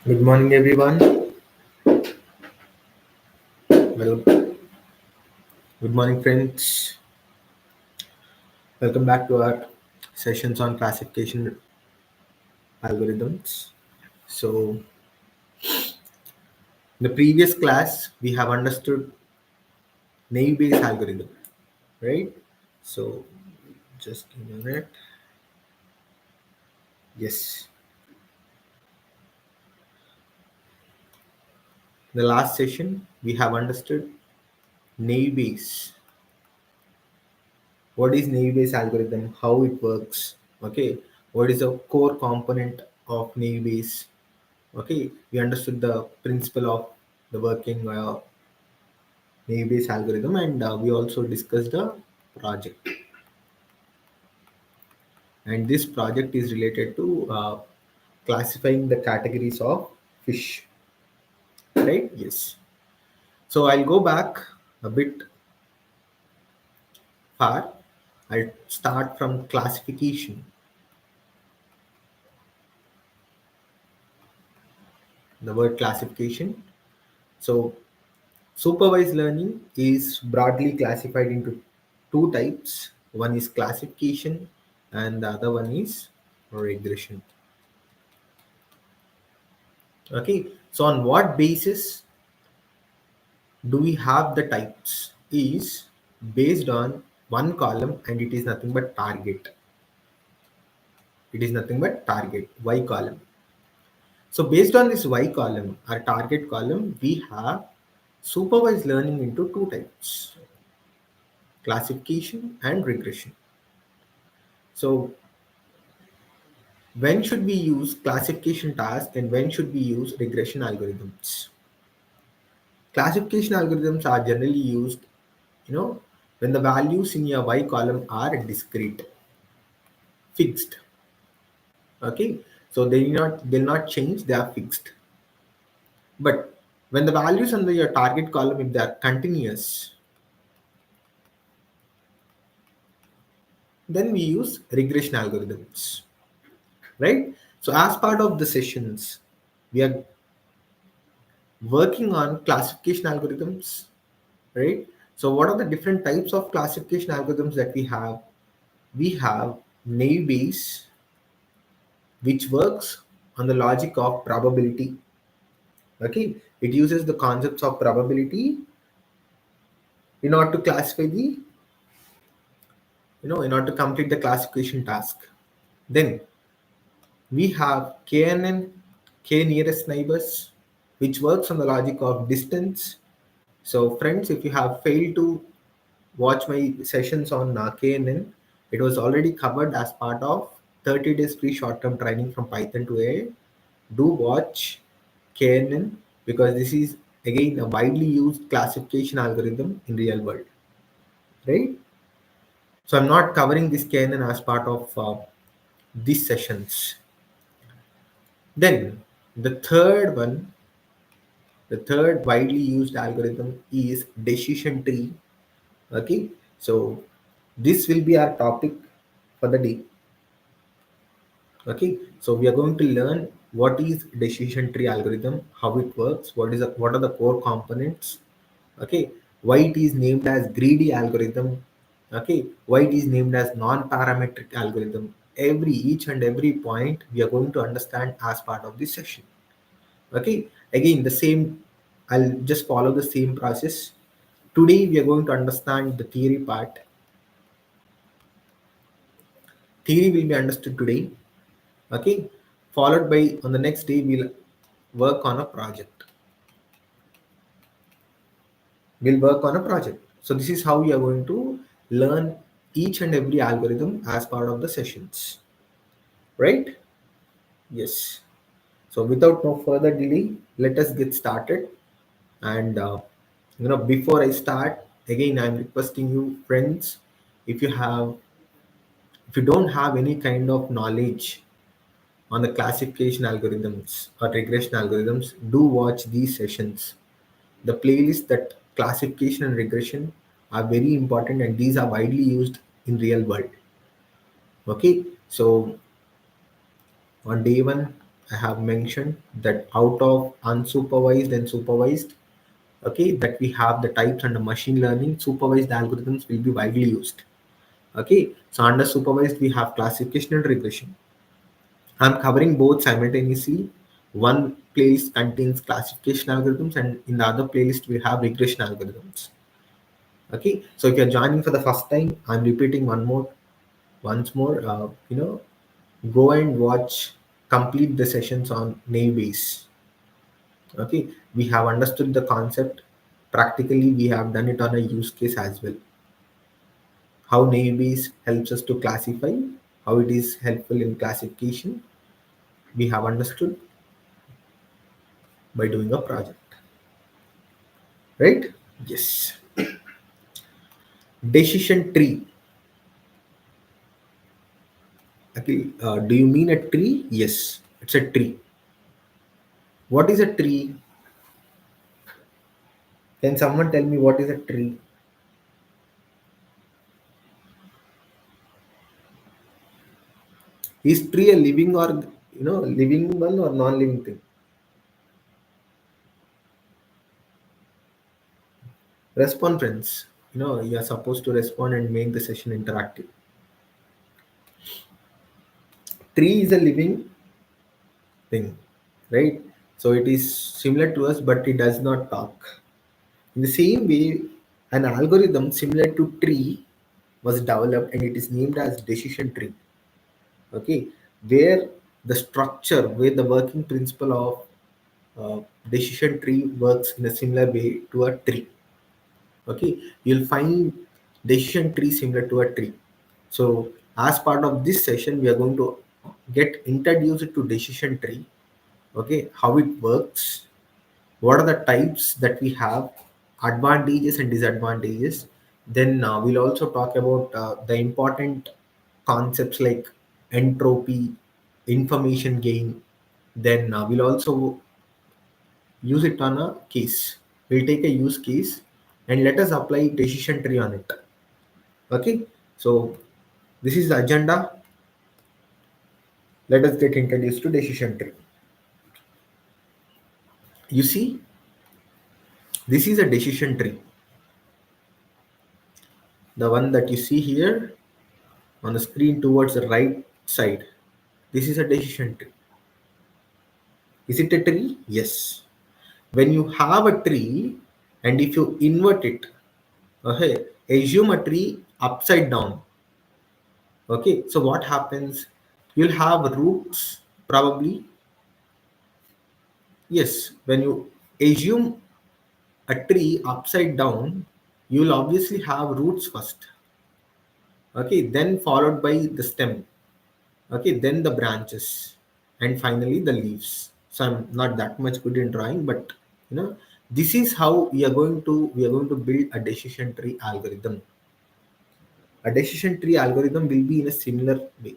Good morning, everyone. Well, good morning, friends. Welcome back to our sessions on classification algorithms. So, in the previous class, we have understood naive-Bayes algorithm, right? So, just give me a minute. Yes, in the last session, we have understood naive-Bayes. What is naive-Bayes algorithm? How it works? Okay, what is the core component of naive-Bayes? Okay, we understood the principle of the working naive-Bayes algorithm, and we also discussed the project. And this project is related to classifying the categories of fish, right? Yes. So I'll go back a bit far. I'll start from classification. The word classification. So supervised learning is broadly classified into two types. One is classification, and the other one is regression. Okay, so on what basis do we have the types? Is based on one column, and it is nothing but target. It is nothing but target, Y column. So based on this Y column, our target column, we have supervised learning into two types: classification and regression. So when should we use classification task and when should we use regression algorithms? Classification algorithms are generally used, when the values in your Y column are discrete, fixed. Okay, so they'll not change, they are fixed. But when the values under your target column, if they are continuous, then we use regression algorithms, right? So as part of the sessions, we are working on classification algorithms, right? So what are the different types of classification algorithms that we have? We have naive Bayes, which works on the logic of probability. Okay, it uses the concepts of probability in order to classify the, in order to complete the classification task. Then we have KNN, K nearest neighbors, which works on the logic of distance. So friends, if you have failed to watch my sessions on KNN, it was already covered as part of 30 days free short-term training from Python to AI. Do watch KNN, because this is again a widely used classification algorithm in real world, right? So I'm not covering this KNN as part of these sessions. Then the third one, the third widely used algorithm is decision tree. Okay, so this will be our topic for the day. Okay, so we are going to learn what is decision tree algorithm, how it works, what are the core components. Okay, why it is named as greedy algorithm. Okay, why it is named as non-parametric algorithm. Each and every point we are going to understand as part of this session. Okay, again the same, I'll just follow the same process. Today we are going to understand the theory part. Theory will be understood today. Okay, followed by on the next day we'll work on a project. So this is how we are going to learn each and every algorithm as part of the sessions, right? Yes. So without no further delay, let us get started. And before I start, again I'm requesting you, friends, if you have, if you don't have any kind of knowledge on the classification algorithms or regression algorithms, do watch these sessions. The playlist that classification and regression are very important, and these are widely used in real world. Okay, so on day one, I have mentioned that out of unsupervised and supervised, okay, that we have the types under machine learning, supervised algorithms will be widely used. Okay, so under supervised, we have classification and regression. I'm covering both simultaneously. One playlist contains classification algorithms, and in the other playlist, we have regression algorithms. Okay, so if you're joining for the first time, I'm repeating once more. Go and watch, complete the sessions on Navy base. Okay, we have understood the concept. Practically, we have done it on a use case as well. How Navy base helps us to classify, how it is helpful in classification, we have understood by doing a project. Right? Yes. Decision tree. Okay, do you mean a tree? Yes, it's a tree. What is a tree? Can someone tell me what is a tree? Is tree a living or living one or non-living thing? Respond, friends. You are supposed to respond and make the session interactive. Tree is a living thing, right? So it is similar to us, but it does not talk. In the same way, an algorithm similar to tree was developed and it is named as decision tree. Okay, where the structure, where the working principle of decision tree works in a similar way to a tree. Okay, you'll find decision tree similar to a tree. So as part of this session, we are going to get introduced to decision tree. Okay, how it works, what are the types that we have, advantages and disadvantages. Then we'll also talk about the important concepts like entropy, information gain. Then we'll also use it on a case. We'll take a use case and let us apply decision tree on it. Okay, so this is the agenda. Let us get introduced to decision tree. You see, this is a decision tree. The one that you see here on the screen towards the right side. This is a decision tree. Is it a tree? Yes. When you have a tree and if you invert it, okay, assume a tree upside down. Okay, so what happens? You'll have roots probably. Yes, when you assume a tree upside down, you'll obviously have roots first. Okay, then followed by the stem. Okay, then the branches, and finally the leaves. So I'm not that much good in drawing, but this is how we are going to build a decision tree algorithm. A decision tree algorithm will be in a similar way.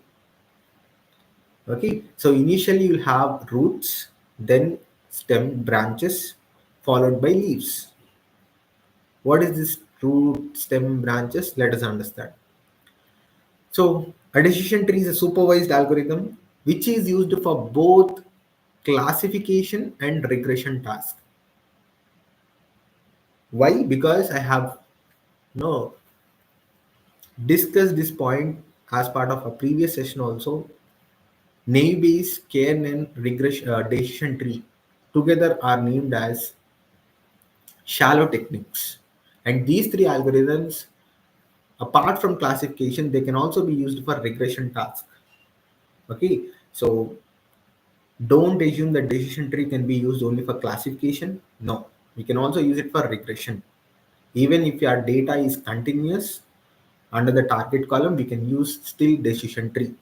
Okay, so initially you'll have roots, then stem, branches, followed by leaves. What is this root, stem, branches? Let us understand. So a decision tree is a supervised algorithm which is used for both classification and regression task. Why? Because I have no discussed this point as part of a previous session also. Naive-Bayes, KNN, regression decision tree together are named as shallow techniques. And these three algorithms, apart from classification, they can also be used for regression tasks. Okay, so don't assume that decision tree can be used only for classification. No, we can also use it for regression. Even if your data is continuous, under the target column, we can use still decision tree.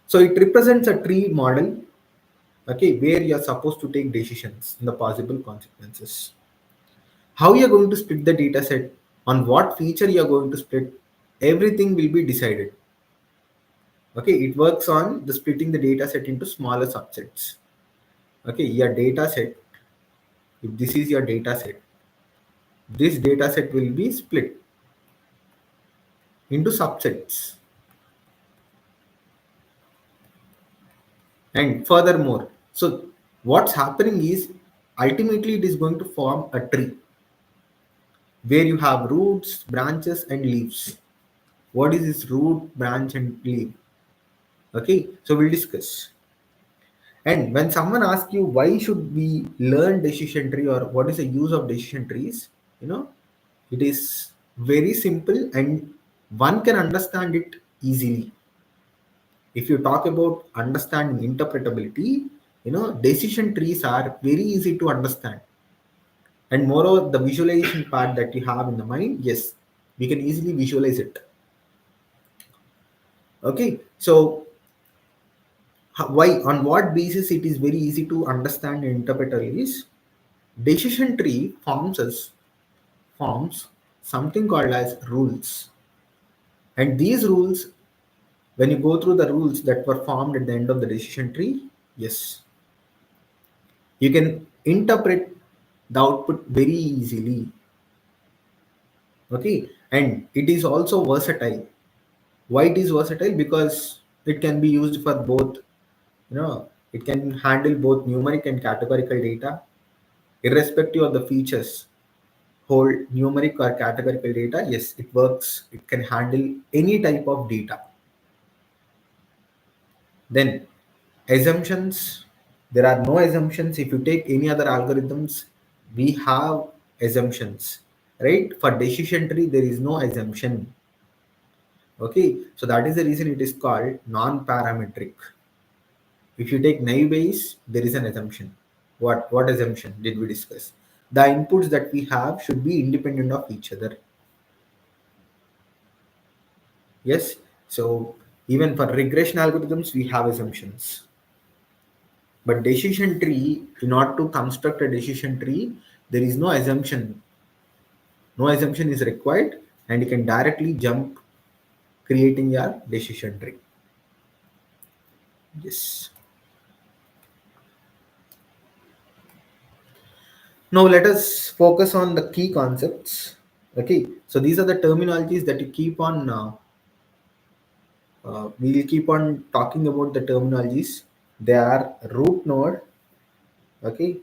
So it represents a tree model, okay, where you're supposed to take decisions in the possible consequences. How you're going to split the data set, on what feature you're going to split, everything will be decided. Okay, it works on the splitting the data set into smaller subsets. Okay, your data set, if this is your data set, this data set will be split into subsets. And furthermore, so what's happening is ultimately it is going to form a tree where you have roots, branches, and leaves. What is this root, branch, and leaf? Okay, so we'll discuss. And when someone asks you why should we learn decision tree or what is the use of decision trees, you know, it is very simple and one can understand it easily. If you talk about understanding interpretability, decision trees are very easy to understand. And moreover, the visualization part that you have in the mind, yes, we can easily visualize it. Okay, so why, on what basis it is very easy to understand and interpret is decision tree forms something called as rules. And these rules, when you go through the rules that were formed at the end of the decision tree, yes, you can interpret the output very easily. Okay, and it is also versatile. Why it is versatile? Because it can be used for both. It can handle both numeric and categorical data, irrespective of the features. Hold numeric or categorical data, yes, it works. It can handle any type of data. Then assumptions, there are no assumptions. If you take any other algorithms, we have assumptions, right? For decision tree, there is no assumption. Okay, so that is the reason it is called non-parametric. If you take naive Bayes, there is an assumption. What assumption did we discuss? The inputs that we have should be independent of each other. Yes, so even for regression algorithms, we have assumptions. But decision tree, in order to construct a decision tree, there is no assumption. No assumption is required, and you can directly jump creating your decision tree. Yes. Now let us focus on the key concepts. Okay, so these are the terminologies that you keep on. We will keep on talking about the terminologies. They are root node, okay,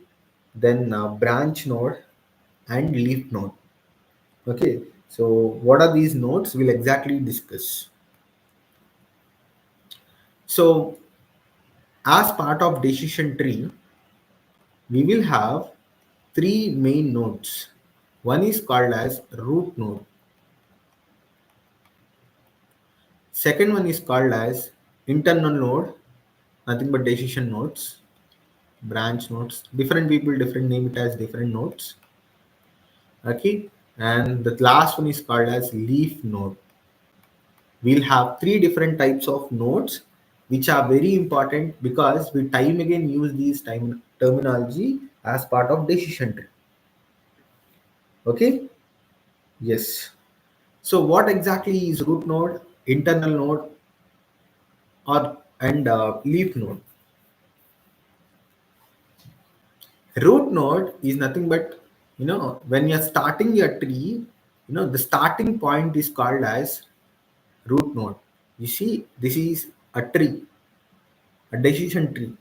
then branch node, and leaf node. Okay, so what are these nodes? We'll exactly discuss. So as part of decision tree, we will have three main nodes. One is called as root node. Second one is called as internal node, nothing but decision nodes, branch nodes. Different people different name it as different nodes. Okay, and the last one is called as leaf node. We'll have three different types of nodes which are very important because we time again use these time terminology as part of decision tree. Okay, yes. So what exactly is root node, internal node, or and leaf node? Root node is nothing but, when you're starting your tree, the starting point is called as root node. You see, this is a tree, a decision tree.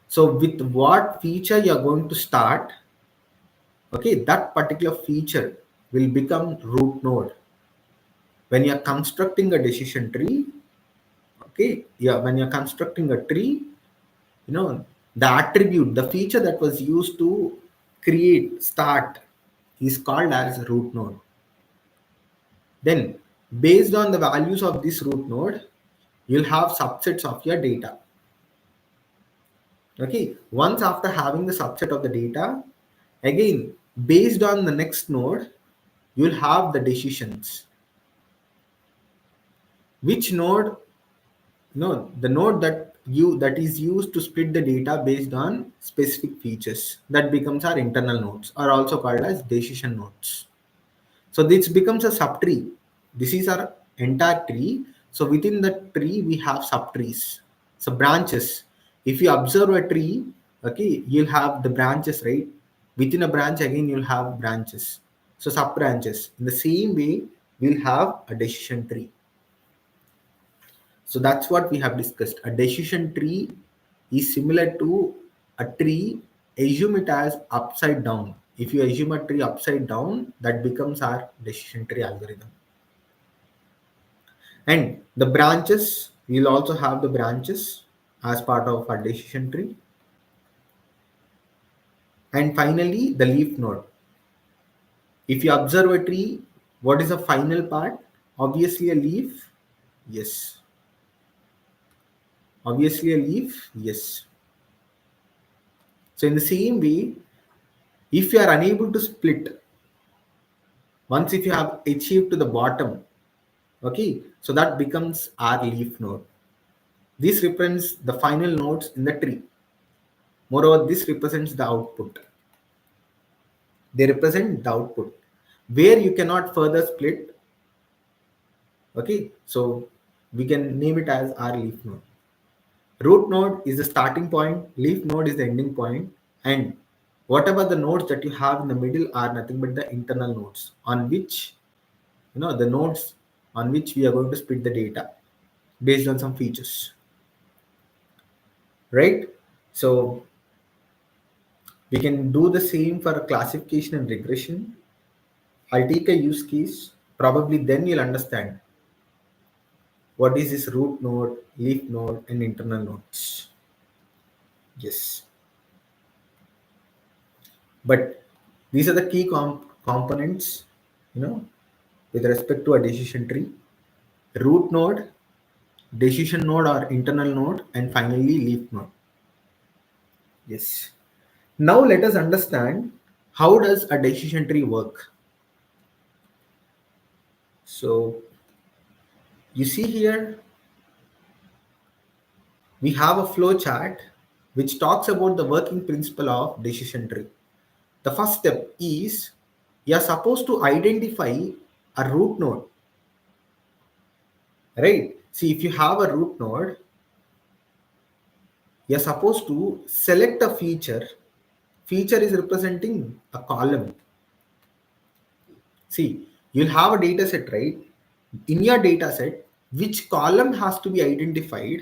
So with what feature you're going to start, okay, that particular feature will become root node. When you're constructing a decision tree, okay, yeah, when you're constructing a tree, the attribute, the feature that was used to create, start, is called as root node. Then, based on the values of this root node, you'll have subsets of your data. Okay, once after having the subset of the data, again, based on the next node, you'll have the decisions. Which node? No, the node that is used to split the data based on specific features, that becomes our internal nodes, are also called as decision nodes. So this becomes a subtree. This is our entire tree. So within the tree, we have subtrees. So branches. If you observe a tree, okay, you'll have the branches, right? Within a branch, again, you'll have branches. So sub branches. In the same way, we'll have a decision tree. So that's what we have discussed. A decision tree is similar to a tree. Assume it as upside down. If you assume a tree upside down, that becomes our decision tree algorithm. And the branches, we'll also have the branches as part of our decision tree. And finally, the leaf node. If you observe a tree, what is the final part? Obviously a leaf. Yes. Obviously a leaf. Yes. So in the same way, if you are unable to split, once if you have achieved to the bottom, okay, so that becomes our leaf node. This represents the final nodes in the tree. Moreover, this represents the output. They represent the output. Where you cannot further split, okay, so we can name it as our leaf node. Root node is the starting point, leaf node is the ending point, and whatever the nodes that you have in the middle are nothing but the internal nodes on which, the nodes on which we are going to split the data based on some features, right? So we can do the same for classification and regression. I'll take a use case, probably then you'll understand what is this root node, leaf node, and internal nodes. Yes. But these are the key components, with respect to a decision tree: root node, decision node or internal node, and finally leaf node. Yes. Now let us understand how does a decision tree work. So you see here, we have a flow chart which talks about the working principle of decision tree. The first step is you are supposed to identify a root node, right? See, if you have a root node, you're supposed to select a feature. Feature is representing a column. See, you'll have a data set, right? In your data set, which column has to be identified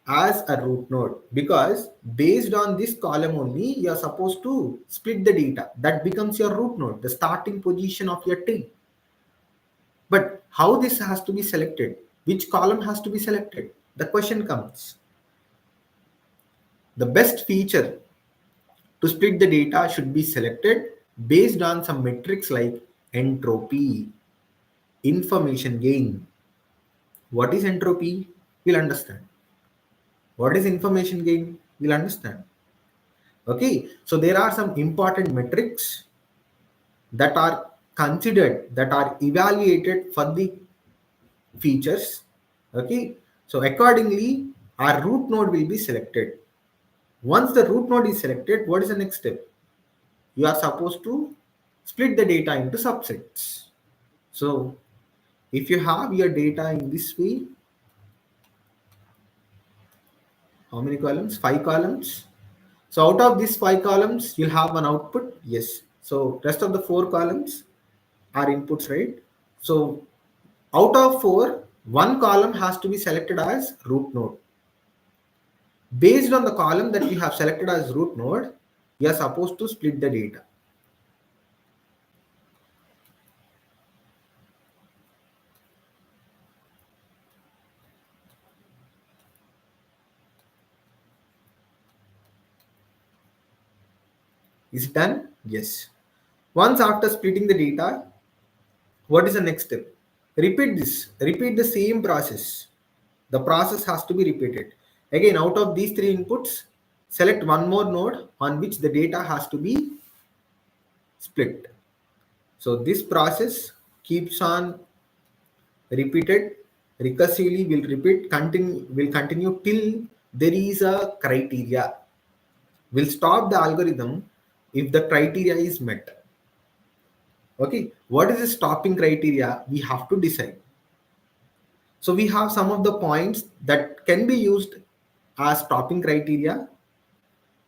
as a root node, because based on this column only, you're supposed to split the data. That becomes your root node, the starting position of your tree. But how this has to be selected? Which column has to be selected? The question comes. The best feature to split the data should be selected based on some metrics like entropy, information gain. What is entropy? We'll understand. What is information gain? We'll understand. Okay, so there are some important metrics that are considered, that are evaluated for the features. Okay, so accordingly, our root node will be selected. Once the root node is selected, what is the next step? You are supposed to split the data into subsets. So if you have your data in this way, how many columns? 5 columns. So out of these 5 columns, you'll have an output. Yes. So rest of the 4 columns are inputs, right? So out of 4, one column has to be selected as root node. Based on the column that you have selected as root node, you are supposed to split the data. Is it done? Yes. Once after splitting the data, what is the next step? Repeat this. Repeat the same process. The process has to be repeated. Again, out of these 3 inputs, select one more node on which the data has to be split. So this process keeps on repeated recursively, will continue till there is a criteria. We'll stop the algorithm if the criteria is met. Okay, what is the stopping criteria? We have to decide. So we have some of the points that can be used as stopping criteria.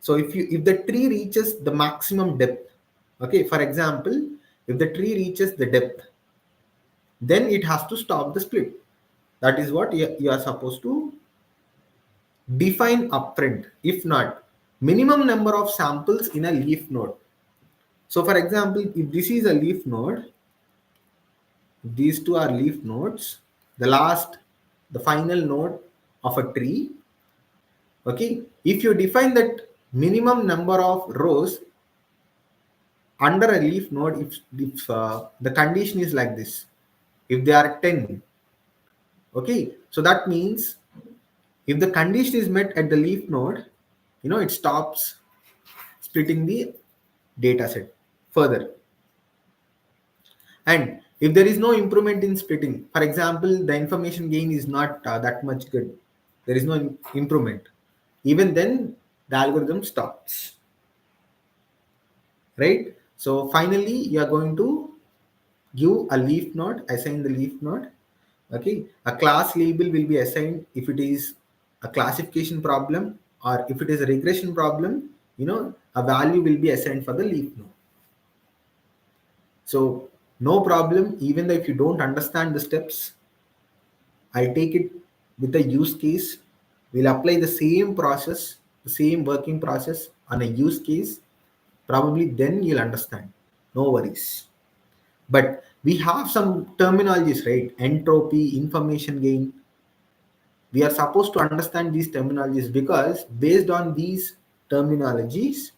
So if the tree reaches the maximum depth, okay, for example, if the tree reaches the depth, then it has to stop the split. That is what you are supposed to define upfront. If not, minimum number of samples in a leaf node. So for example, if this is a leaf node, these two are leaf nodes, the final node of a tree. Okay, if you define that minimum number of rows under a leaf node, if the condition is like this, if they are 10, okay, so that means if the condition is met at the leaf node, it stops splitting the data set further. And if there is no improvement in splitting, for example, the information gain is not that much good, there is no improvement, even then the algorithm stops, right? So finally, you are going to give a leaf node, assign the leaf node. Okay, a class label will be assigned if it is a classification problem, or if it is a regression problem, a value will be assigned for the leaf node. So no problem, even though if you don't understand the steps, I'll take it with a use case. We'll apply the same process, the same working process on a use case. Probably then you'll understand. No worries. But we have some terminologies, right? Entropy, information gain. We are supposed to understand these terminologies, because based on these terminologies,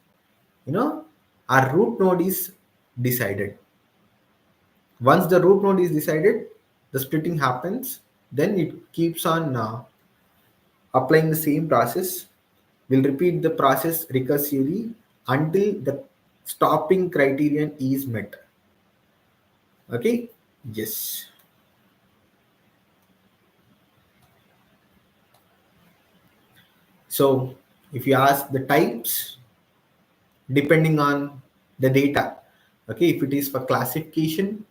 you know, our root node is decided. Once the root node is decided, the splitting happens. Then it keeps on applying the same process. We'll repeat the process recursively until the stopping criterion is met. Okay? Yes. So if you ask the types, depending on the data, okay, if it is for classification,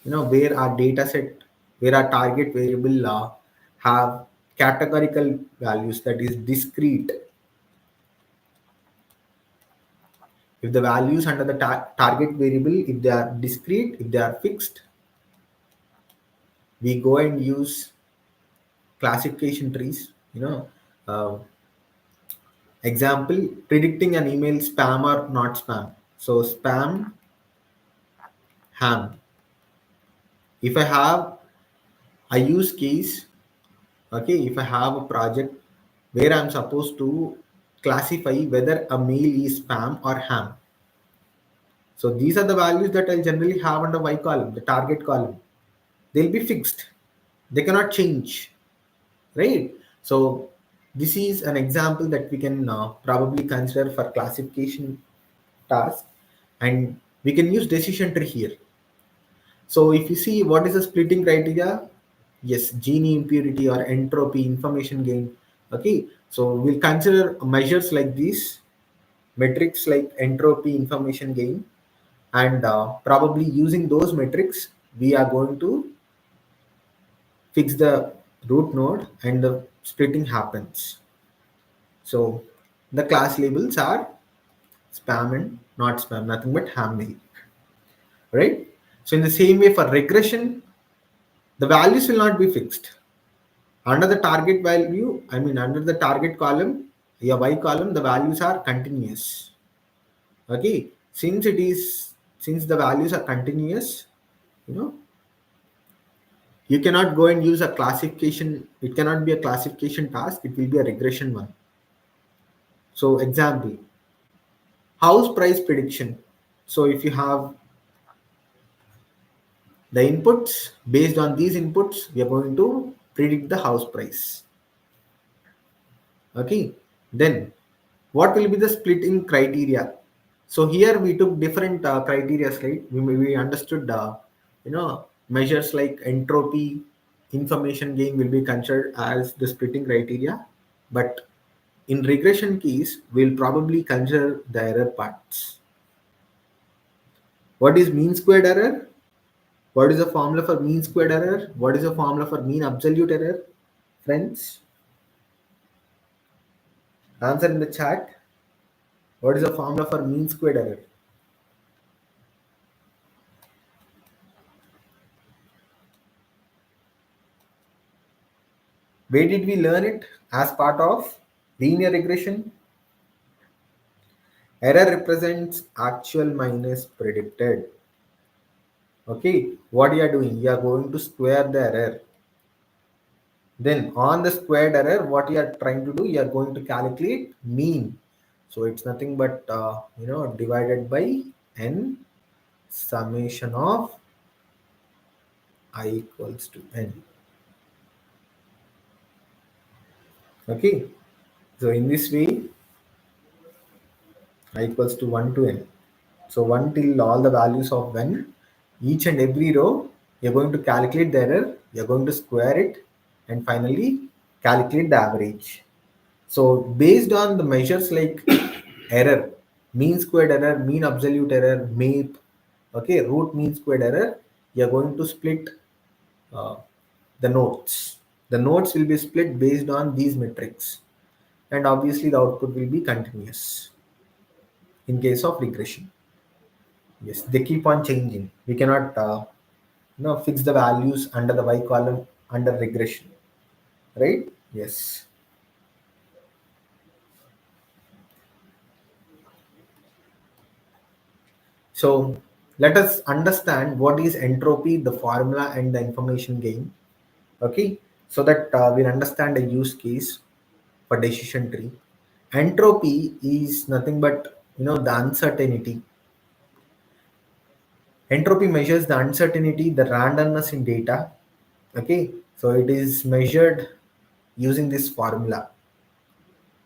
where our data set, where our target variable have categorical values, that is discrete. If the values under the target variable, if they are discrete, if they are fixed, we go and use classification trees. Uh, Example, predicting an email spam or not spam. So spam, ham. If I have a use case, okay, if I have a project where I'm supposed to classify whether a mail is spam or ham. So these are the values that I'll generally have under Y column, the target column. They'll be fixed. They cannot change, right? So this is an example that we can probably consider for classification task, and we can use decision tree here. So if you see what is the splitting criteria, yes, Gini impurity or entropy, information gain. Okay, so we'll consider measures like these, metrics like entropy, information gain, and probably using those metrics, we are going to fix the root node and the splitting happens. So the class labels are spam and not spam, nothing but ham mail, right? So in the same way for regression, the values will not be fixed. Under the target value, I mean under the target column, your Y column, the values are continuous. Okay, since the values are continuous, you know, you cannot go and use a classification. It cannot be a classification task. It will be a regression one. So example, house price prediction. So if you have the inputs, based on these inputs, we are going to predict the house price. Okay, then what will be the splitting criteria? So here we took different criteria, right? We understood measures like entropy, information gain will be considered as the splitting criteria, but in regression case we'll probably consider the error parts. What is mean squared error? What is the formula for mean squared error? What is the formula for mean absolute error? Friends, answer in the chat. What is the formula for mean squared error? Where did we learn it? As part of Linear regression, error represents actual minus predicted. Okay, what you are doing? You are going to square the error. Then on the squared error, what you are trying to do? You are going to calculate mean. So it's nothing but divided by n summation of I equals to n. Okay, so in this way, I equals to 1 to n. So 1 till all the values of n, each and every row, you're going to calculate the error, you're going to square it, and finally calculate the average. So based on the measures like error, mean squared error, mean absolute error, MAPE, okay, root mean squared error, you're going to split uh, the nodes. The nodes will be split based on these metrics, and obviously the output will be continuous in case of regression. Yes, they keep on changing. We cannot fix the values under the y column under regression, right? Yes. So let us understand what is entropy, the formula, and the information gain. Okay, so that we'll understand a use case for decision tree. Entropy is nothing but the uncertainty. Entropy measures the uncertainty, the randomness in data. Okay, so it is measured using this formula: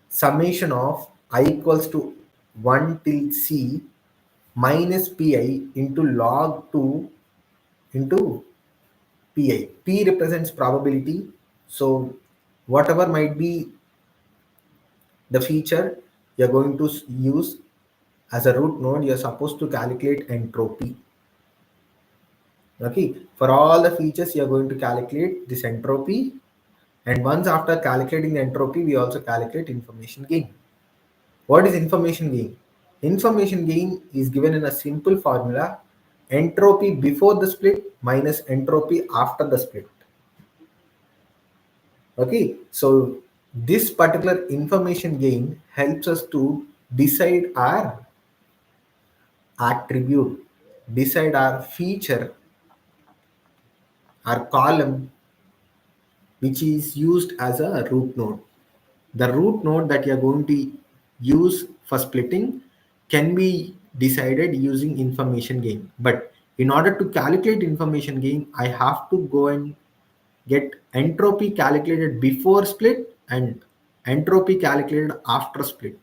summation of I equals to 1 till c minus pi into log 2 into pi. P represents probability. So whatever might be the feature you're going to use as a root node, you're supposed to calculate entropy. Okay, for all the features you're going to calculate this entropy, and once after calculating the entropy, we also calculate information gain. What is information gain? Information gain is given in a simple formula: entropy before the split minus entropy after the split. Okay, so this particular information gain helps us to decide our attribute, decide our feature, our column, which is used as a root node. The root node that you are going to use for splitting can be decided using information gain. But in order to calculate information gain, I have to go and get entropy calculated before split and entropy calculated after split.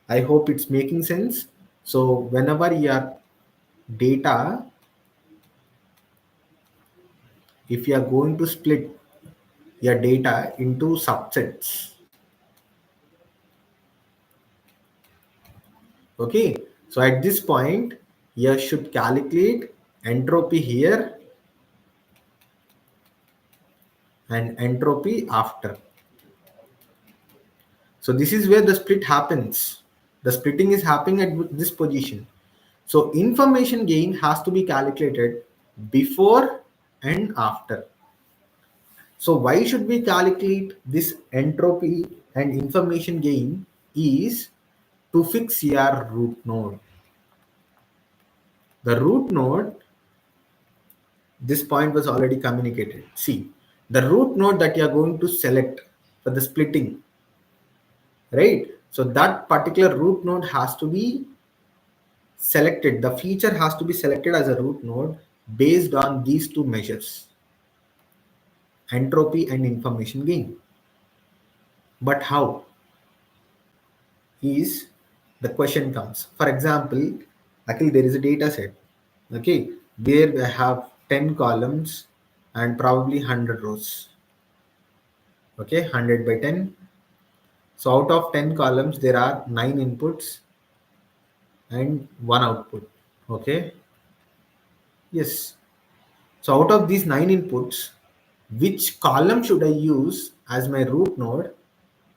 I hope it's making sense. So whenever your data, if you are going to split your data into subsets, okay, so at this point you should calculate entropy here and entropy after. So this is where the split happens. The splitting is happening at this position. So information gain has to be calculated before and after. So why should we calculate this entropy and information gain is to fix your root node. The root node, this point was already communicated. See, the root node that you are going to select for the splitting, right? So that particular root node has to be selected. The feature has to be selected as a root node based on these two measures: entropy and information gain. But how is the question comes? For example, actually there is a data set, okay, where we have 10 columns and probably 100 rows. Okay, 100 by 10. So out of 10 columns, there are 9 inputs and 1 output. Okay, yes. So out of these 9 inputs, which column should I use as my root node?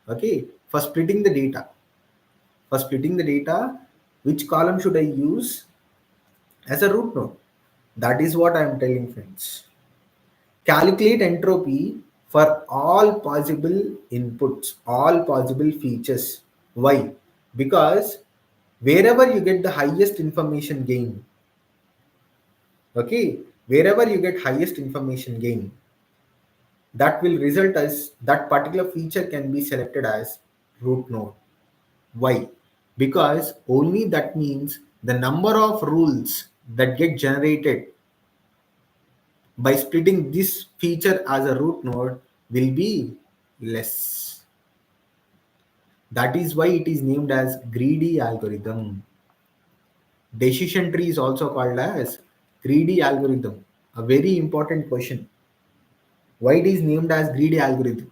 Okay, for splitting the data. For splitting the data, which column should I use as a root node? That is what I am telling, friends. Calculate entropy for all possible inputs, all possible features. Why? Because wherever you get the highest information gain, okay, wherever you get highest information gain, that will result as that particular feature can be selected as root node. Why? Because only that means the number of rules that get generated by splitting this feature as a root node will be less. That is why it is named as greedy algorithm. Decision tree is also called as greedy algorithm. A very important question. Why it is named as greedy algorithm?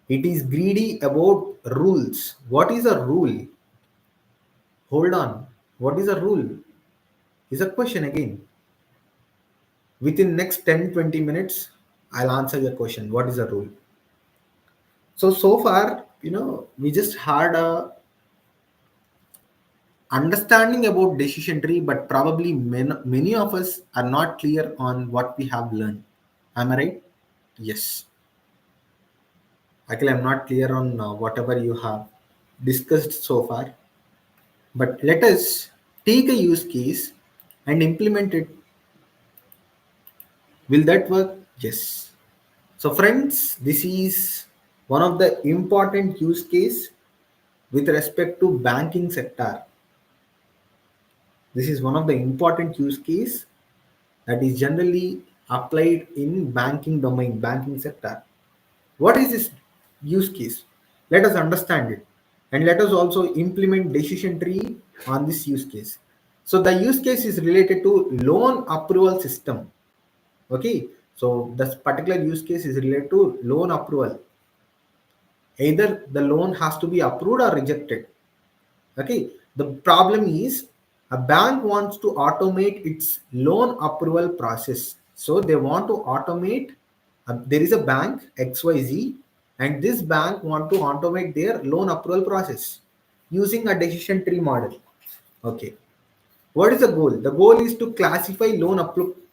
It is greedy about rules. What is a rule? Hold on. What is a rule? Is a question again. Within next 10-20 minutes, I'll answer your question. What is a rule? So far, we just had a understanding about decision tree, but probably many of us are not clear on what we have learned. Am I right? Yes. Actually, I'm not clear on whatever you have discussed so far. But let us take a use case and implement it. Will that work? Yes. So friends, this is one of the important use case with respect to banking sector. This is one of the important use case that is generally applied in banking domain, banking sector. What is this use case? Let us understand it and let us also implement decision tree on this use case. So the use case is related to loan approval system. Okay, so this particular use case is related to loan approval. Either the loan has to be approved or rejected. Okay, the problem is a bank wants to automate its loan approval process. So they want to automate. There is a bank XYZ, and this bank want to automate their loan approval process using a decision tree model. Okay, what is the goal? The goal is to classify loan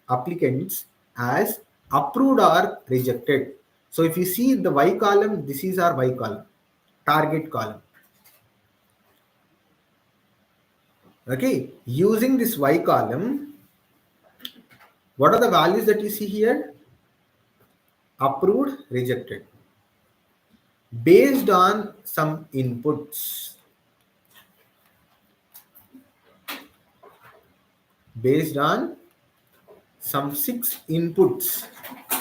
applicants as approved or rejected. So if you see the Y column, this is our Y column, target column. Okay, using this Y column, what are the values that you see here? Approved, rejected. Based on some inputs. Based on some 6 inputs.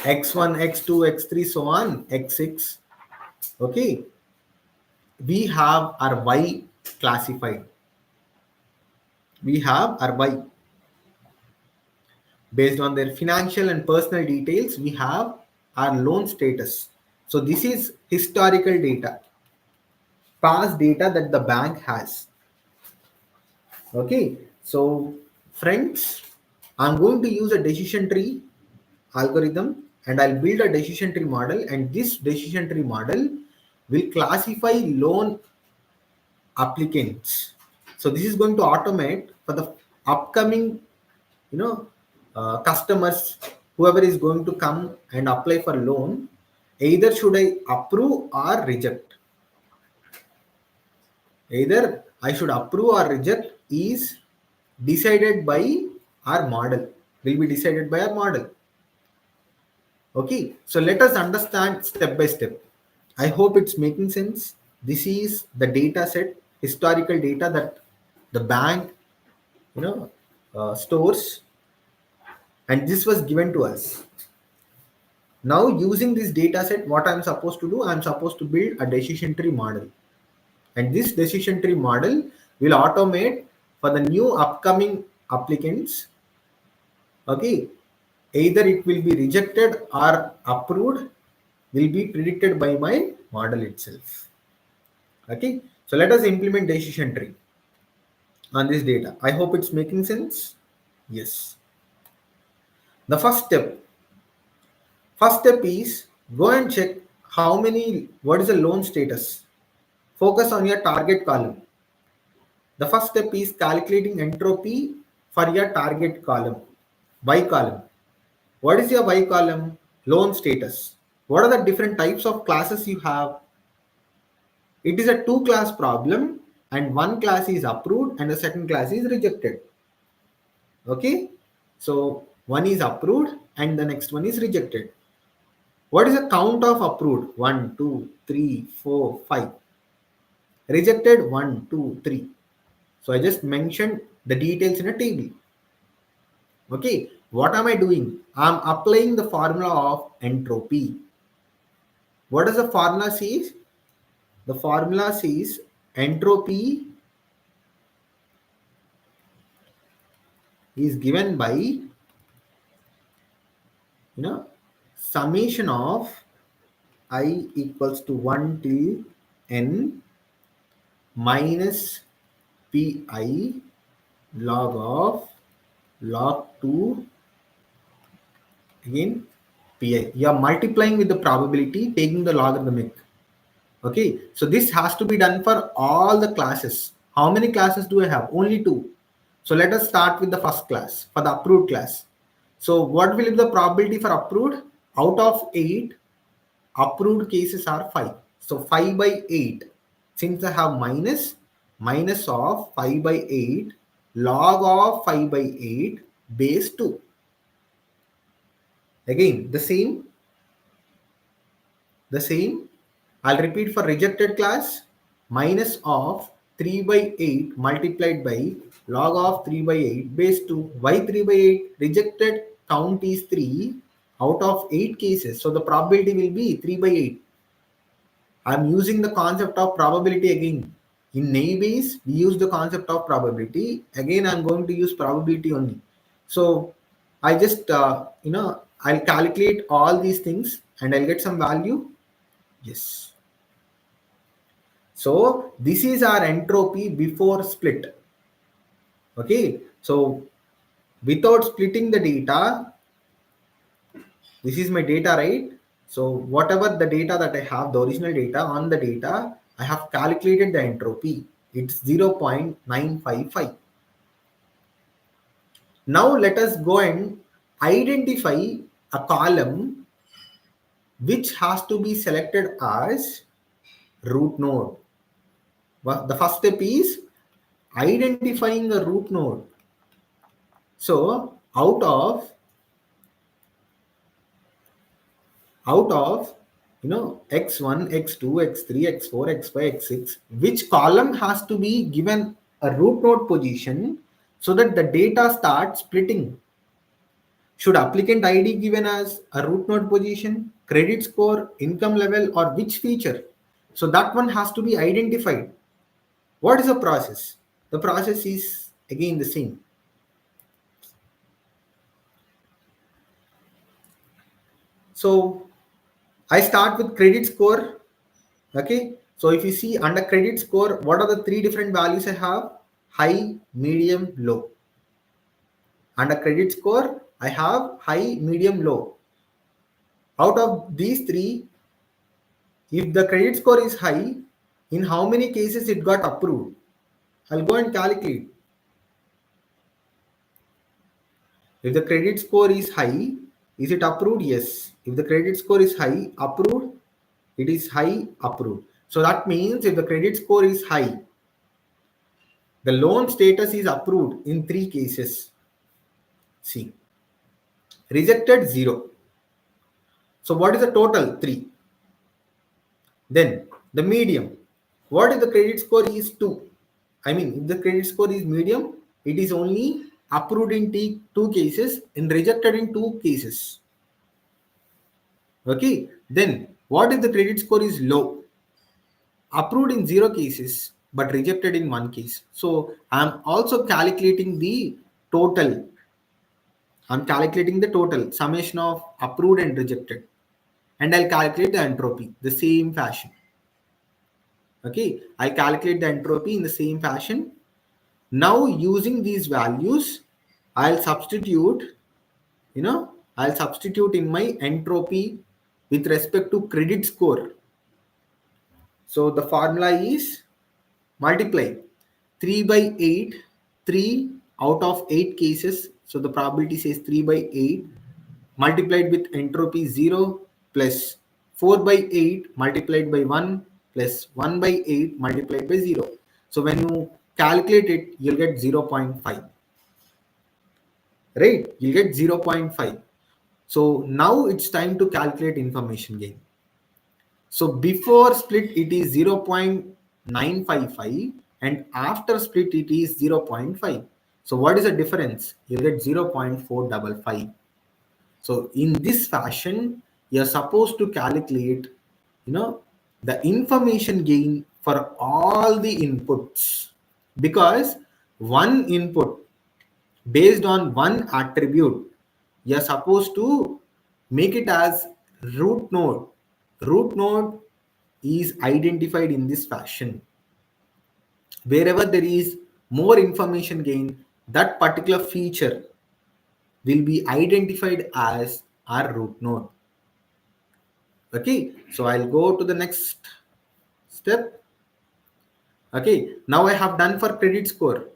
X1, X2, X3, so on, X6. Okay. We have our Y classified. We have our Y. Based on their financial and personal details, we have our loan status. So this is historical data, past data that the bank has. Okay, so friends, I'm going to use a decision tree algorithm and I'll build a decision tree model, and this decision tree model will classify loan applicants. So this is going to automate for the upcoming, customers, whoever is going to come and apply for loan, either should I approve or reject. Either I should approve or reject is decided by our model, will be decided by our model. Okay, so let us understand step by step. I hope it's making sense. This is the data set, historical data that the bank, stores, and this was given to us. Now using this data set, what I'm supposed to do, I'm supposed to build a decision tree model. And this decision tree model will automate for the new upcoming applicants. Okay, either it will be rejected or approved will be predicted by my model itself. Okay, so let us implement decision tree on this data. I hope it's making sense. Yes. The first step is go and check what is the loan status. Focus on your target column. The first step is calculating entropy for your target column, Y column. What is your Y column? Loan status. What are the different types of classes you have? It is a two class problem, and one class is approved and the second class is rejected. Okay, so one is approved and the next one is rejected. What is the count of approved? 1, 2, 3, 4, 5. Rejected 1, 2, 3. So I just mentioned the details in a table. Okay, what am I doing? I'm applying the formula of entropy. What does the formula says? The formula says entropy is given by summation of I equals to 1 till n minus pi log 2 again pi. You are multiplying with the probability, taking the logarithmic. Okay, so this has to be done for all the classes. How many classes do I have? Only two. So let us start with the first class, for the approved class. So what will be the probability for approved? Out of 8, approved cases are 5. So 5 by 8. Since I have minus of 5 by 8, log of 5 by 8 base 2. Again, the same. I'll repeat for rejected class, minus of 3 by 8 multiplied by log of 3 by 8 base 2. Why 3 by 8? Rejected count is 3 out of 8 cases. So the probability will be 3 by 8. I'm using the concept of probability again. In Navies, we use the concept of probability. Again, I'm going to use probability only. So I just, I'll calculate all these things and I'll get some value. Yes. So this is our entropy before split. Okay. So without splitting the data, this is my data, right? So whatever the data that I have, the original data on the data, I have calculated the entropy. It's 0.955. Now let us go and identify a column which has to be selected as root node. Well, the first step is identifying a root node. So out of x1, x2, x3, x4, x5, x6, which column has to be given a root node position so that the data starts splitting? Should applicant ID given as a root node position, credit score, income level, or which feature? So that one has to be identified. What is the process? The process is again the same. So I start with credit score. Okay. So if you see under credit score, what are the three different values I have? High, medium, low. Under credit score, I have high, medium, low. Out of these three, if the credit score is high, in how many cases it got approved? I'll go and calculate. If the credit score is high, is it approved? Yes. If the credit score is high, approved, it is high, approved. So that means if the credit score is high, the loan status is approved in 3 cases. See, rejected 0. So what is the total? 3. Then the medium. What if the credit score is 2? I mean, if the credit score is medium, it is only approved in 2 cases and rejected in 2 cases. Okay. Then what if the credit score is low? Approved in 0 cases but rejected in 1 case. So I'm also calculating the total. I'm calculating the total summation of approved and rejected, and I'll calculate the entropy the same fashion. Okay, I calculate the entropy in the same fashion. Now using these values, I'll substitute, I'll substitute in my entropy with respect to credit score. So the formula is multiply 3 by 8, 3 out of 8 cases. So the probability says 3 by 8 multiplied with entropy 0 plus 4 by 8 multiplied by 1 plus 1 by 8 multiplied by 0. So when you calculate it, you'll get 0.5. Right? You'll get 0.5. So now it's time to calculate information gain. So before split it is 0.955 and after split it is 0.5. So what is the difference? You'll get 0.455. So in this fashion, you're supposed to calculate, the information gain for all the inputs, because one input based on one attribute, you're supposed to make it as root node. Root node is identified in this fashion. Wherever there is more information gain, that particular feature will be identified as our root node. Okay, so I'll go to the next step. Okay, now I have done for credit score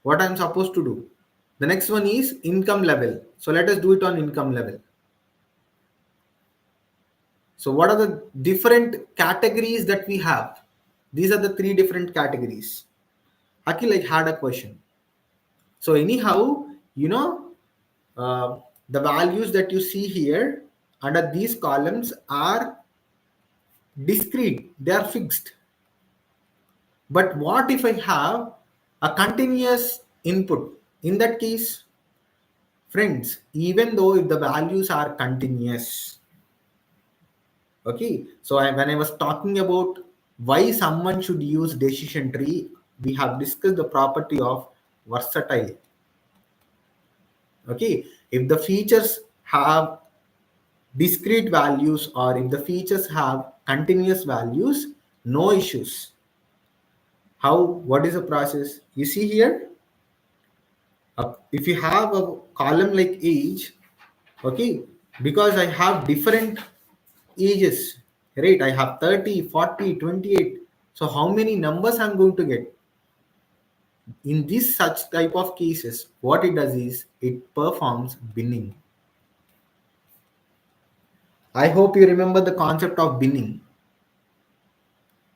what I'm supposed to do. The next one is income level. So let us do it on income level. So what are the different categories that we have? These are the three different categories. Akil, I had a question. So anyhow, uh, the values that you see here under these columns are discrete. They are fixed. But what if I have a continuous input? In that case, friends, even though if the values are continuous, okay, so when I was talking about why someone should use decision tree, we have discussed the property of versatile. Okay, if the features have discrete values or if the features have continuous values, no issues. How? What is the process? You see here, if you have a column like age, okay, because I have different ages, right? I have 30, 40, 28. So how many numbers I'm going to get? In this such type of cases, what it does is it performs binning. I hope you remember the concept of binning,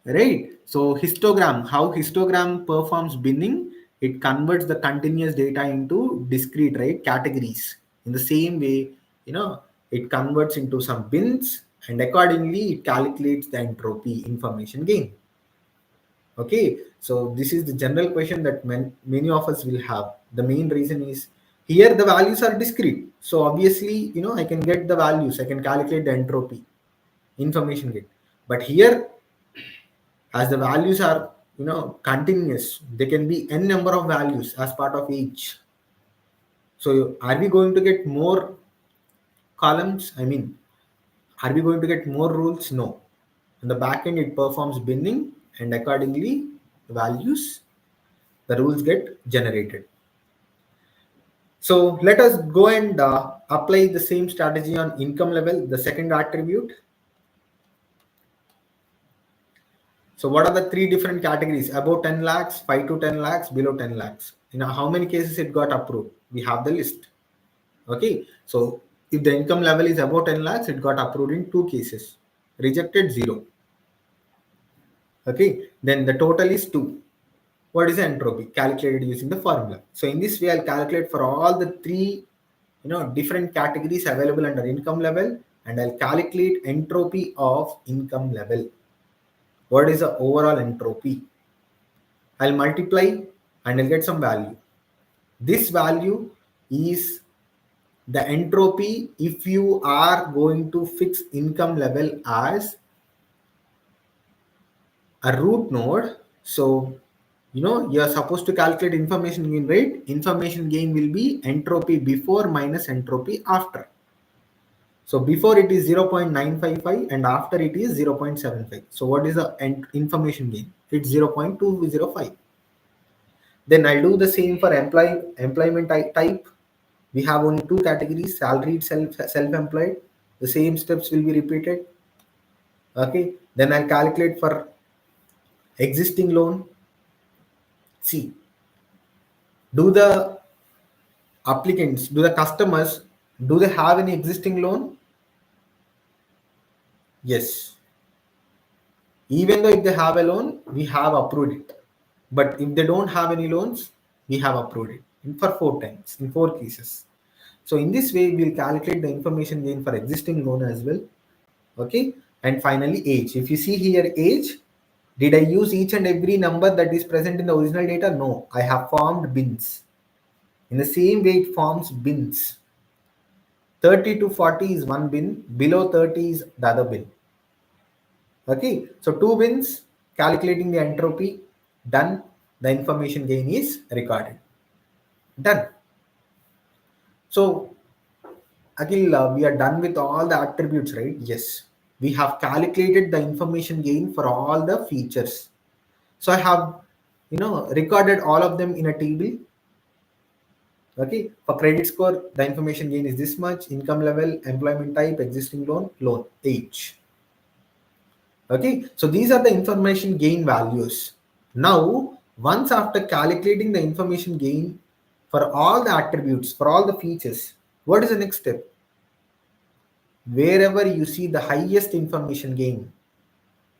right? So histogram, how histogram performs binning, it converts the continuous data into discrete, right, categories. In the same way, it converts into some bins and accordingly it calculates the entropy information gain. Okay, so this is the general question that many of us will have. The main reason is here the values are discrete. So obviously, I can get the values, I can calculate the entropy information gain. But here, as the values are, continuous, there can be n number of values as part of each. So are we going to get more columns? I mean, are we going to get more rules? No. On the back end, it performs binning and accordingly, the values, the rules get generated. So let us go and apply the same strategy on income level, the second attribute. So what are the three different categories? Above 10 lakhs, 5 to 10 lakhs, below 10 lakhs. How many cases it got approved? We have the list. Okay. So if the income level is above 10 lakhs, it got approved in 2 cases. Rejected 0. Okay. Then the total is 2. What is the entropy? Calculated using the formula. So in this way, I'll calculate for all the 3 different categories available under income level, and I'll calculate entropy of income level. What is the overall entropy? I'll multiply and I'll get some value. This value is the entropy if you are going to fix income level as a root node. So, you're supposed to calculate information gain, right? Information gain will be entropy before minus entropy after. So before it is 0.955 and after it is 0.75. So what is the information gain? It's 0.205. Then I'll do the same for employment type. We have only 2 categories, salaried, self-employed. The same steps will be repeated. Okay. Then I'll calculate for existing loan. See, do the customers, do they have any existing loan? Yes. Even though if they have a loan, we have approved it. But if they don't have any loans, we have approved it for 4 times, in 4 cases. So in this way, we'll calculate the information gain for existing loan as well. Okay. And finally, age. If you see here, age, did I use each and every number that is present in the original data? No, I have formed bins. In the same way, it forms bins. 30 to 40 is one bin, below 30 is the other bin. Okay, so 2 bins, calculating the entropy, done. The information gain is recorded. Done. So, Akhil, we are done with all the attributes, right? Yes. We have calculated the information gain for all the features. So I have, recorded all of them in a table. Okay, for credit score, the information gain is this much, income level, employment type, existing loan, age. Okay, so these are the information gain values. Now, once after calculating the information gain for all the attributes, for all the features, what is the next step? Wherever you see the highest information gain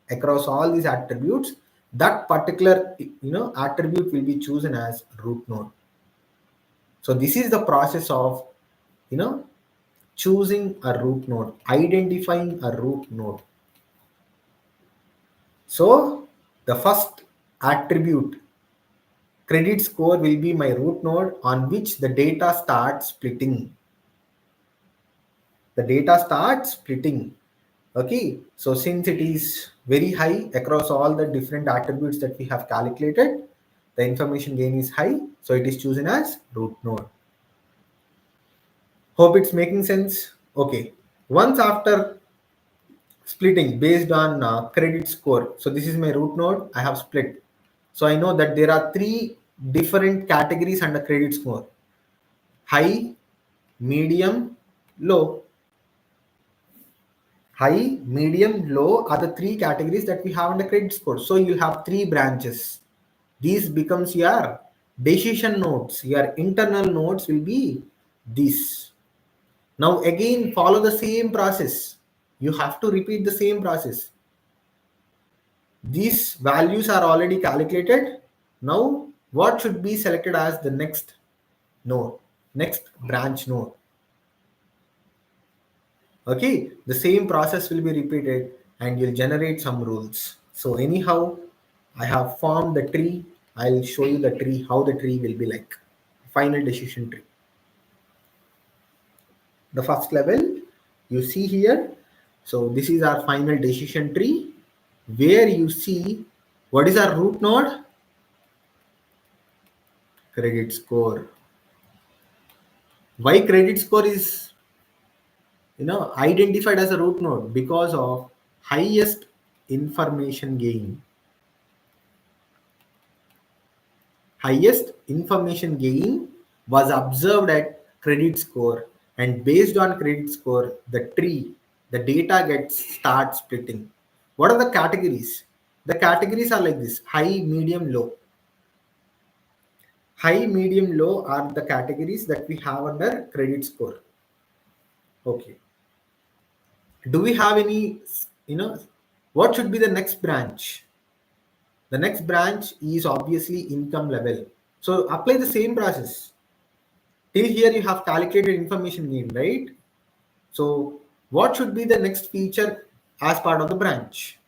across all these attributes, that particular attribute will be chosen as root node. So this is the process of choosing a root node, identifying a root node. So the first attribute, credit score, will be my root node on which the data starts splitting. The data starts splitting. Okay, so since it is very high across all the different attributes that we have calculated, the information gain is high, so it is chosen as root node. Hope it's making sense. Okay, once after splitting based on credit score, so this is my root node, I have split. So I know that there are 3 different categories under credit score: high, medium, low. High, medium, low are the 3 categories that we have under credit score. So you have 3 branches. These becomes your decision nodes. Your internal nodes will be this. Now again, follow the same process. You have to repeat the same process. These values are already calculated. Now what should be selected as the next node, next branch node? Okay, the same process will be repeated and you'll generate some rules. So anyhow, I have formed the tree. I'll show you the tree, how the tree will be like. Final decision tree. The first level you see here. So this is our final decision tree, where you see what is our root node? Credit score. Why credit score is identified as a root node? Because of highest information gain. Highest information gain was observed at credit score, and based on credit score, the tree, the data gets start splitting. What are the categories? The categories are like this: high, medium, low. High, medium, low are the categories that we have under credit score. Okay. Do we have any, what should be the next branch? The next branch is obviously income level. So apply the same process. Till here you have calculated information gain, right? So what should be the next feature as part of the branch?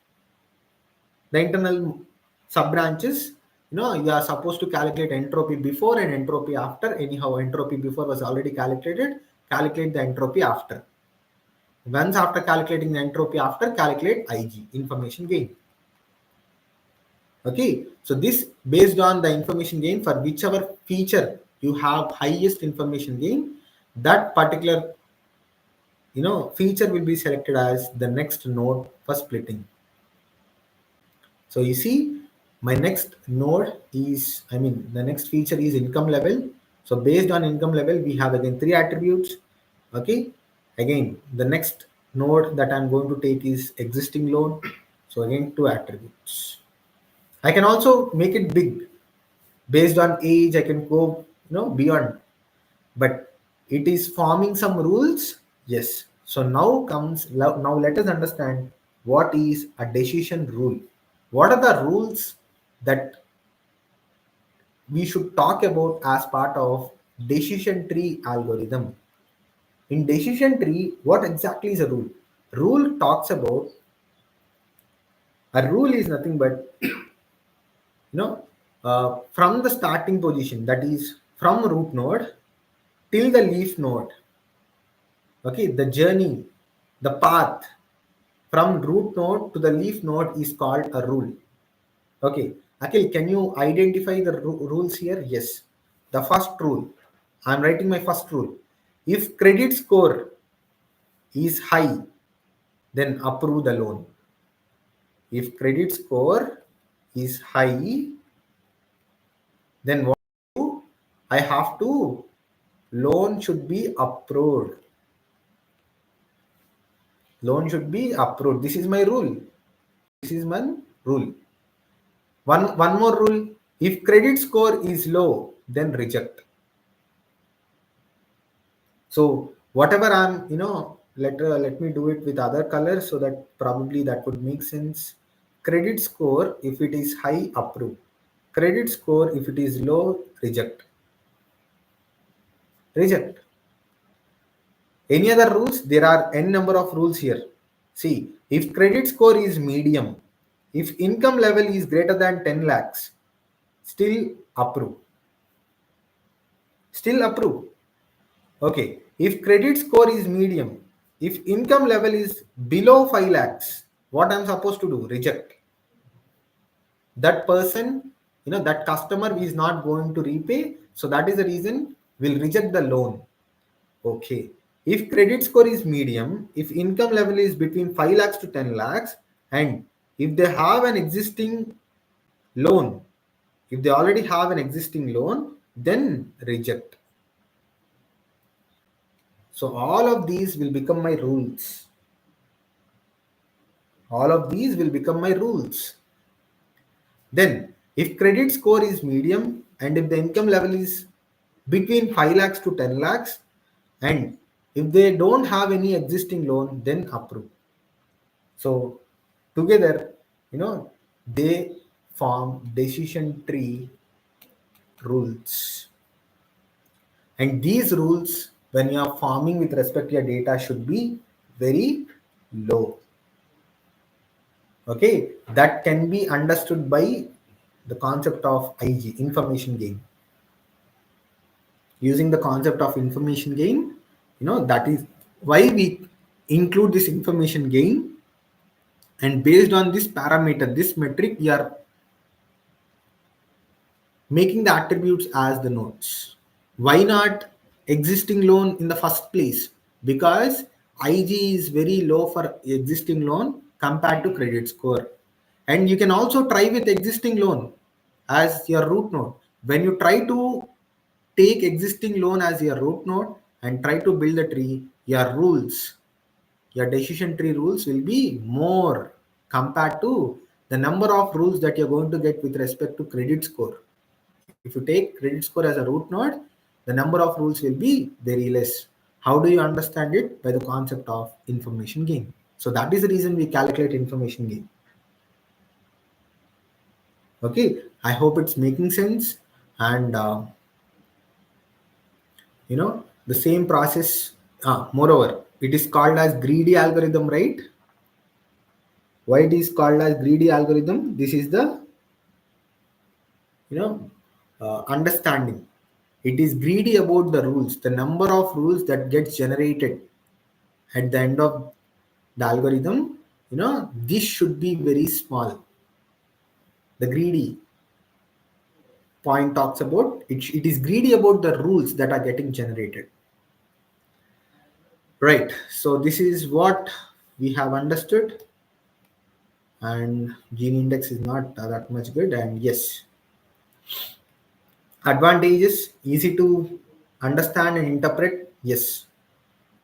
The internal sub branches, you are supposed to calculate entropy before and entropy after. Anyhow, entropy before was already calculated. Calculate the entropy after. Once after calculating the entropy after, calculate IG, information gain. Okay, so this based on the information gain for whichever feature you have highest information gain, that particular feature will be selected as the next node for splitting. So you see, my next node is, the next feature is income level. So based on income level, we have again 3 attributes. Okay, again the next node that I'm going to take is existing loan. So again 2 attributes. I can also make it big. Based on age, I can go beyond, but it is forming some rules. Yes. So now let us understand what is a decision rule? What are the rules that we should talk about as part of decision tree algorithm? In decision tree, what exactly is a rule? Rule talks about, a rule is nothing but from the starting position, that is from root node till the leaf node. Okay, the journey, the path from root node to the leaf node is called a rule. Okay, Akhil, can you identify the rules here? Yes. The first rule, I'm writing my first rule. If credit score is high, then approve the loan. If credit score is high, then what do I have to? Loan should be approved. Loan should be approved. This is my rule. This is my rule. One more rule. If credit score is low, then reject. So whatever I'm, let me do it with other colors so that probably that would make sense. Credit score, if it is high, approve. Credit score, if it is low, reject. Reject. Any other rules? There are n number of rules here. See, if credit score is medium, if income level is greater than 10 lakhs, still approve. Still approve. Okay. If credit score is medium, if income level is below 5 lakhs, what I'm supposed to do? Reject. That person, that customer is not going to repay. So that is the reason we'll reject the loan. Okay. If credit score is medium, if income level is between 5 lakhs to 10 lakhs, and if they have an existing loan, if they already have an existing loan, then reject. So all of these will become my rules. All of these will become my rules. Then, if credit score is medium and if the income level is between 5 lakhs to 10 lakhs, and if they don't have any existing loan, then approve. So together, they form decision tree rules. And these rules, when you are forming with respect to your data, should be very low. Okay, that can be understood by the concept of IG, information gain. Using the concept of information gain, that is why we include this information gain, and based on this parameter, this metric, we are making the attributes as the nodes. Why not existing loan in the first place? Because IG is very low for existing loan compared to credit score. And you can also try with existing loan as your root node. When you try to take existing loan as your root node and try to build a tree, your rules, your decision tree rules will be more compared to the number of rules that you're going to get with respect to credit score. If you take credit score as a root node, the number of rules will be very less. How do you understand it? By the concept of information gain. So that is the reason we calculate information gain. Okay, I hope it's making sense. And the same process. Moreover, it is called as greedy algorithm, right? Why it is called as greedy algorithm? This is the understanding. It is greedy about the rules, the number of rules that gets generated at the end of the algorithm. This should be very small. The greedy point talks about it is greedy about the rules that are getting generated. Right. So this is what we have understood. And gene index is not that much good. And yes, advantages, easy to understand and interpret. Yes,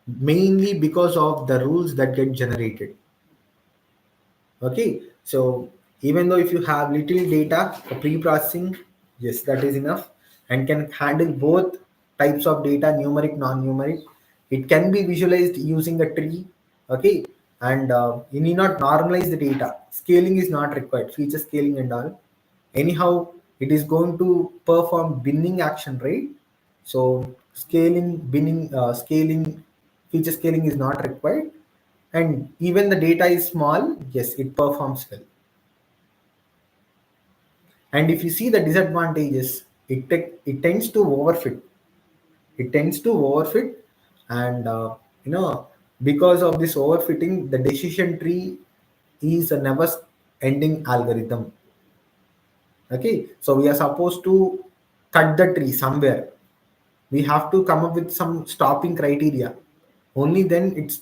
mainly because of the rules that get generated. Okay, so even though if you have little data for pre-processing, yes, that is enough, and can handle both types of data, numeric, non-numeric. It can be visualized using a tree. Okay, and you need not normalize the data. Scaling is not required, feature scaling and all. Anyhow, it is going to perform binning action, right? So scaling, binning, scaling, feature scaling is not required. And even the data is small, yes, it performs well. And if you see the disadvantages, it tends to overfit. It tends to overfit, and you know, because of this overfitting, the decision tree is a never ending algorithm. Okay, so we are supposed to cut the tree somewhere. We have to come up with some stopping criteria. Only then it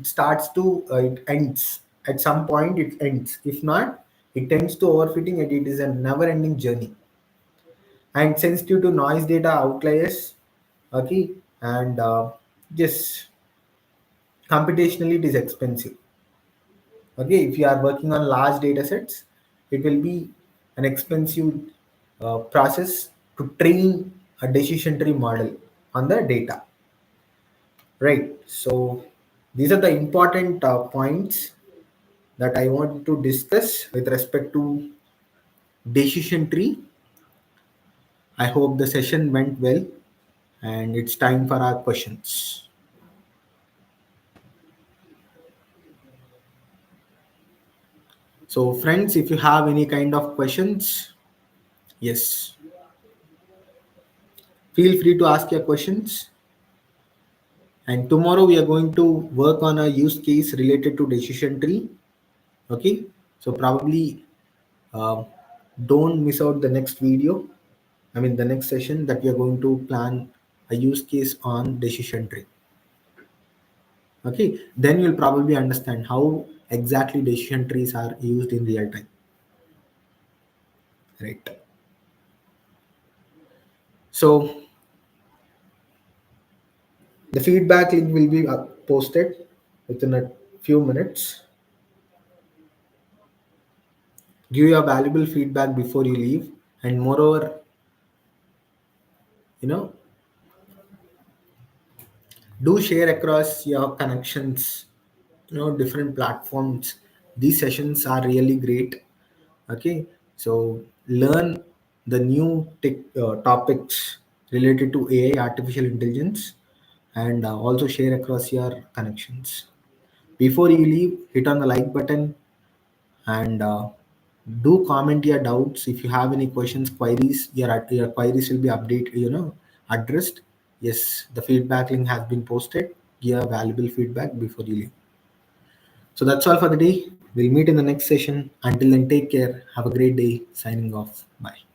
starts to it ends. At some point it ends. If not, it tends to overfitting, and it is a never ending journey. And sensitive to noise data outliers. Okay, and yes, computationally it is expensive. Okay, if you are working on large data sets, it will be an expensive process to train a decision tree model on the data, right? So these are the important points that I want to discuss with respect to decision tree. I hope the session went well, and it's time for our questions. So friends, if you have any kind of questions, yes, feel free to ask your questions. And tomorrow we are going to work on a use case related to decision tree. Okay, so probably uh, don't miss out the next video. I mean the next session that we are going to plan a use case on decision tree. Okay, then you'll probably understand how exactly decision trees are used in real time. Right. So the feedback link will be posted within a few minutes. Give your valuable feedback before you leave, and moreover, you know, do share across your connections, different platforms. These sessions are really great. Okay, so learn the new topics related to AI, artificial intelligence, and also share across your connections. Before you leave, hit on the like button, and do comment your doubts. If you have any questions, queries, your queries will be addressed. Yes, the feedback link has been posted. Give valuable feedback before you leave. So that's all for the day. We'll meet in the next session. Until then, take care. Have a great day. Signing off. Bye.